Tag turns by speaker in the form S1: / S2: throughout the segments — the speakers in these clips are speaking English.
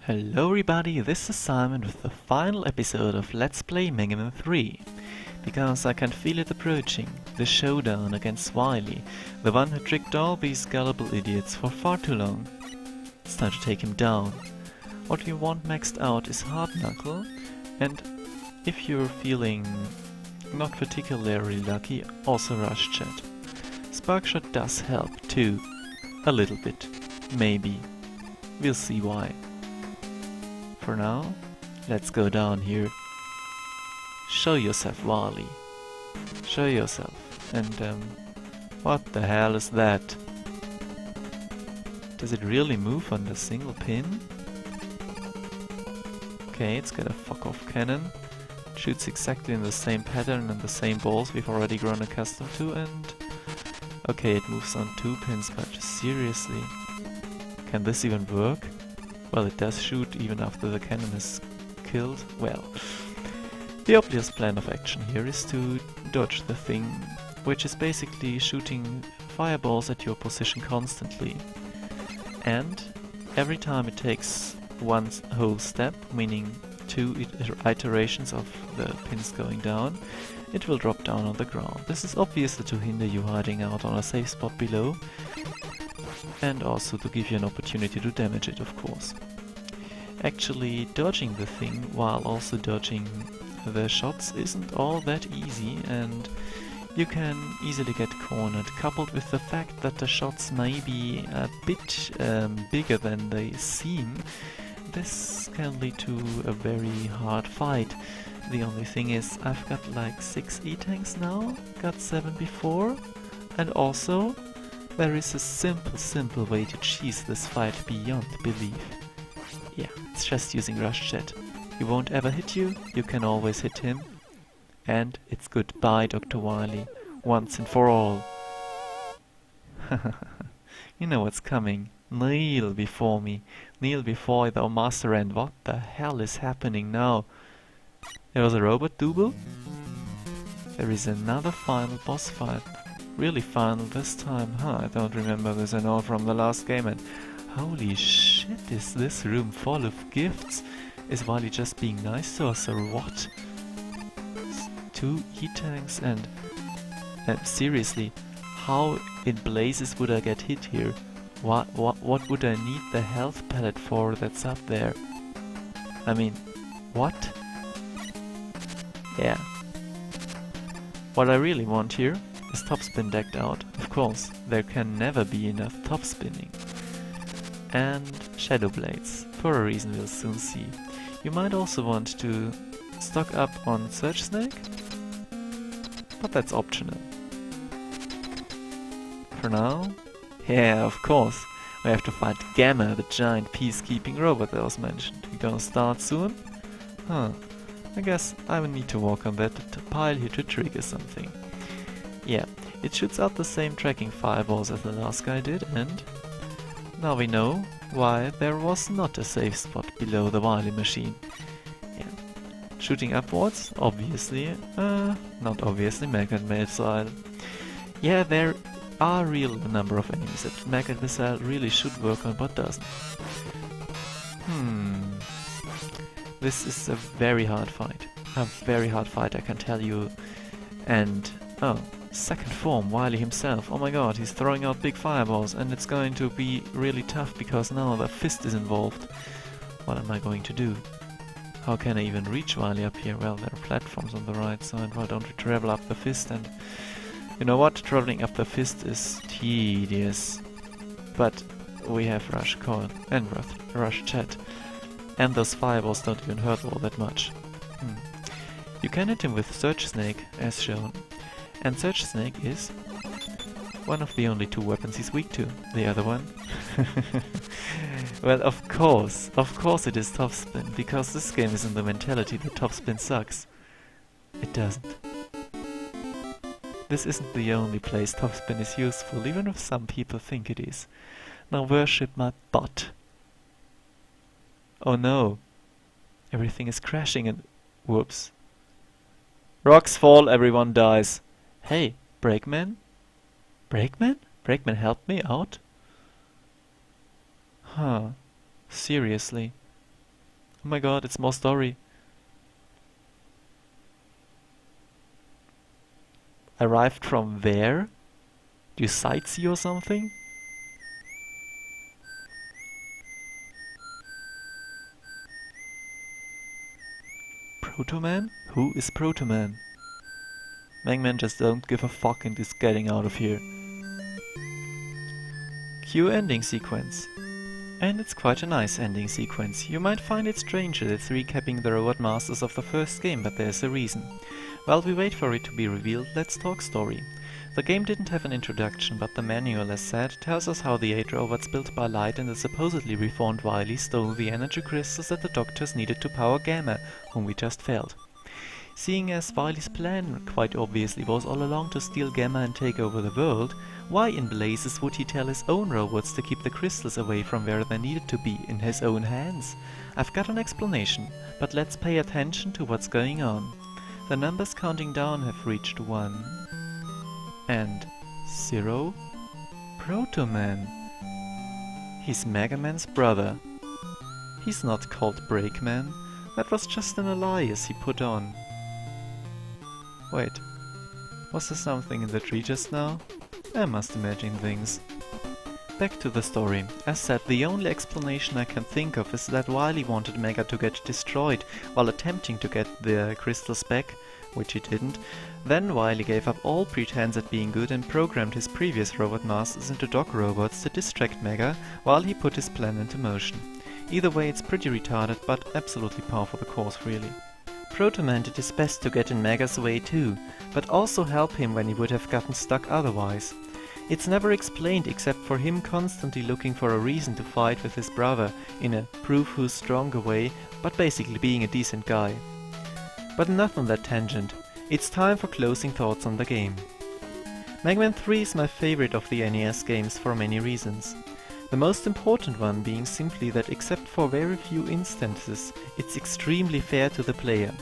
S1: Hello everybody, this is Simon with the final episode of Let's Play Mega Man 3. Because I can feel it approaching, the showdown against Wily, the one who tricked all these gullible idiots for far too long. It's time to take him down. What we want maxed out is Hard Knuckle, and if you're feeling not particularly lucky, also Rush Chat. Sparkshot does help too. A little bit. Maybe. We'll see why. For now, let's go down here. Show yourself, Wally. Show yourself. And what the hell is that? Does it really move on the single pin? Okay, it's got a fuck-off cannon. Shoots exactly in the same pattern and the same balls we've already grown accustomed to, and... okay, it moves on 2 pins, but seriously? Can this even work? Well, it does shoot even after the cannon is killed. Well, the obvious plan of action here is to dodge the thing, which is basically shooting fireballs at your position constantly. And every time it takes one whole step, meaning 2 iterations of the pins going down, it will drop down on the ground. This is obviously to hinder you hiding out on a safe spot below, and also to give you an opportunity to damage it, of course. Actually, dodging the thing while also dodging the shots isn't all that easy, and you can easily get cornered, coupled with the fact that the shots may be a bit bigger than they seem. This can lead to a very hard fight. The only thing is, I've got like 6 E-tanks now, got 7 before, and also there is a simple way to cheese this fight beyond belief. Yeah, it's just using Rush Chat. He won't ever hit you, you can always hit him. And it's goodbye, Dr. Wily, once and for all. You know what's coming. Kneel before me. Kneel before the Master, and what the hell is happening now? There was a robot double? There is another final boss fight. Really final this time, huh? I don't remember this at all from the last game, and holy shit, is this room full of gifts? Is Wily just being nice to us, or what? 2 E-tanks and seriously, how in blazes would I get hit here? What would I need the health palette for that's up there? I mean, what? Yeah. What I really want here is topspin decked out. Of course, there can never be enough topspinning. And shadow blades, for a reason we'll soon see. You might also want to stock up on Surge Snake, but that's optional. For now, yeah, of course, we have to fight Gamma, the giant peacekeeping robot that was mentioned. We gonna start soon? Huh, I guess I will need to walk on that pile here to trigger something. Yeah, it shoots out the same tracking fireballs as the last guy did, and now we know why there was not a safe spot below the Wily machine. Yeah. Shooting upwards, obviously, not obviously, magnet missile. Yeah, there are real number of enemies that magnet missile really should work on, but doesn't. This is a very hard fight. A very hard fight, I can tell you. And, oh, second form, Wily himself. Oh my god, he's throwing out big fireballs, and it's going to be really tough because now the fist is involved. What am I going to do? How can I even reach Wily up here? Well, there are platforms on the right side. Why don't we travel up the fist? And you know what? Traveling up the fist is tedious. But we have Rush Coil and Rush Chat. And those fireballs don't even hurt all that much. You can hit him with Surge Snake, as shown. And Surge Snake is one of the only 2 weapons he's weak to. The other one? Well, of course it is topspin, because this game is in the mentality that topspin sucks. It doesn't. This isn't the only place topspin is useful, even if some people think it is. Now worship my butt. Oh no. Everything is crashing and... whoops. Rocks fall, everyone dies. Hey, Brakeman? Brakeman? Brakeman, help me out? Huh. Seriously. Oh my god, it's more story. Arrived from where? Do you sightsee or something? Proto-Man? Who is Proto-Man? Mega Man just don't give a fuck and is getting out of here. Cue ending sequence. And it's quite a nice ending sequence. You might find it strange that it's recapping the robot masters of the first game, but there's a reason. While we wait for it to be revealed, let's talk story. The game didn't have an introduction, but the manual, as said, tells us how the 8 robots built by Light and the supposedly reformed Wily stole the energy crystals that the doctors needed to power Gamma, whom we just failed. Seeing as Wily's plan quite obviously was all along to steal Gamma and take over the world, why in blazes would he tell his own robots to keep the crystals away from where they needed to be, in his own hands? I've got an explanation, but let's pay attention to what's going on. The numbers counting down have reached 1 and 0. Proto-Man. He's Mega Man's brother. He's not called Breakman. That was just an alias he put on. Wait, was there something in the tree just now? I must imagine things. Back to the story. As said, the only explanation I can think of is that Wily wanted Mega to get destroyed while attempting to get the crystals back, which he didn't. Then Wily gave up all pretense at being good and programmed his previous robot masters into dog robots to distract Mega while he put his plan into motion. Either way, it's pretty retarded, but absolutely par for the course, really. Proto-Man did his best to get in Mega's way too, but also help him when he would have gotten stuck otherwise. It's never explained except for him constantly looking for a reason to fight with his brother in a prove who's stronger way, but basically being a decent guy. But enough on that tangent. It's time for closing thoughts on the game. Mega Man 3 is my favorite of the NES games for many reasons. The most important one being simply that except for very few instances, it's extremely fair to the player.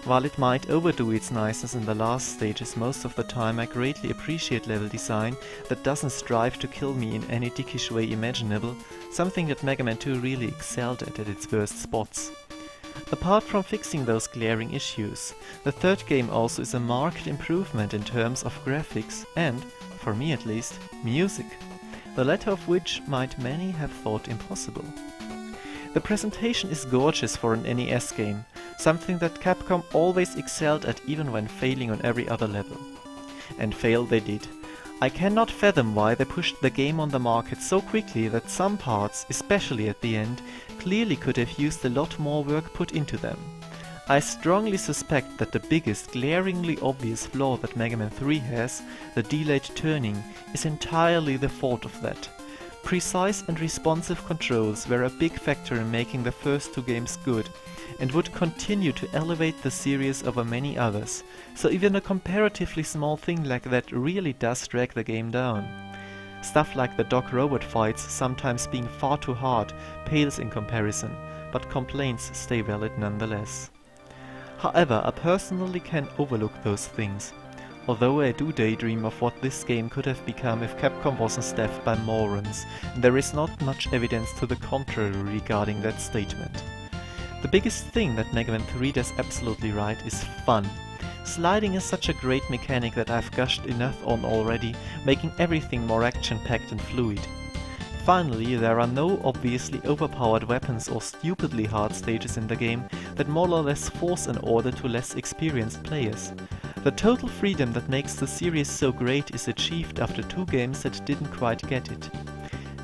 S1: While it might overdo its niceness in the last stages, most of the time I greatly appreciate level design that doesn't strive to kill me in any dickish way imaginable, something that Mega Man 2 really excelled at its worst spots. Apart from fixing those glaring issues, the third game also is a marked improvement in terms of graphics and, for me at least, music, the latter of which might many have thought impossible. The presentation is gorgeous for an NES game, something that Capcom always excelled at even when failing on every other level. And fail they did. I cannot fathom why they pushed the game on the market so quickly that some parts, especially at the end, clearly could have used a lot more work put into them. I strongly suspect that the biggest, glaringly obvious flaw that Mega Man 3 has, the delayed turning, is entirely the fault of that. Precise and responsive controls were a big factor in making the first two games good, and would continue to elevate the series over many others, so even a comparatively small thing like that really does drag the game down. Stuff like the dog-robot fights sometimes being far too hard pales in comparison, but complaints stay valid nonetheless. However, I personally can overlook those things, although I do daydream of what this game could have become if Capcom wasn't staffed by morons, and there is not much evidence to the contrary regarding that statement. The biggest thing that Mega Man 3 does absolutely right is fun. Sliding is such a great mechanic that I've gushed enough on already, making everything more action-packed and fluid. Finally, there are no obviously overpowered weapons or stupidly hard stages in the game that more or less force an order to less experienced players. The total freedom that makes the series so great is achieved after two games that didn't quite get it.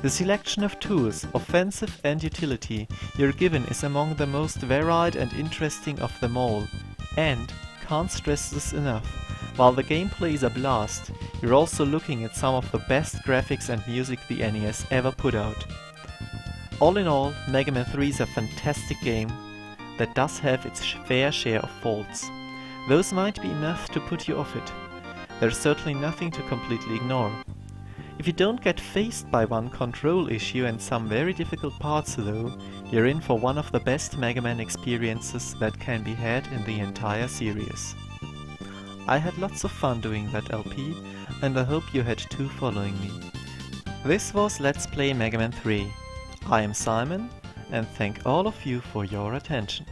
S1: The selection of tools, offensive and utility, you're given is among the most varied and interesting of them all, and, can't stress this enough, while the gameplay is a blast, you're also looking at some of the best graphics and music the NES ever put out. All in all, Mega Man 3 is a fantastic game that does have its fair share of faults. Those might be enough to put you off it. There's certainly nothing to completely ignore. If you don't get faced by one control issue and some very difficult parts though, you're in for one of the best Mega Man experiences that can be had in the entire series. I had lots of fun doing that LP, and I hope you had too following me. This was Let's Play Mega Man 3. I am Simon,
S2: and thank all of you for your attention.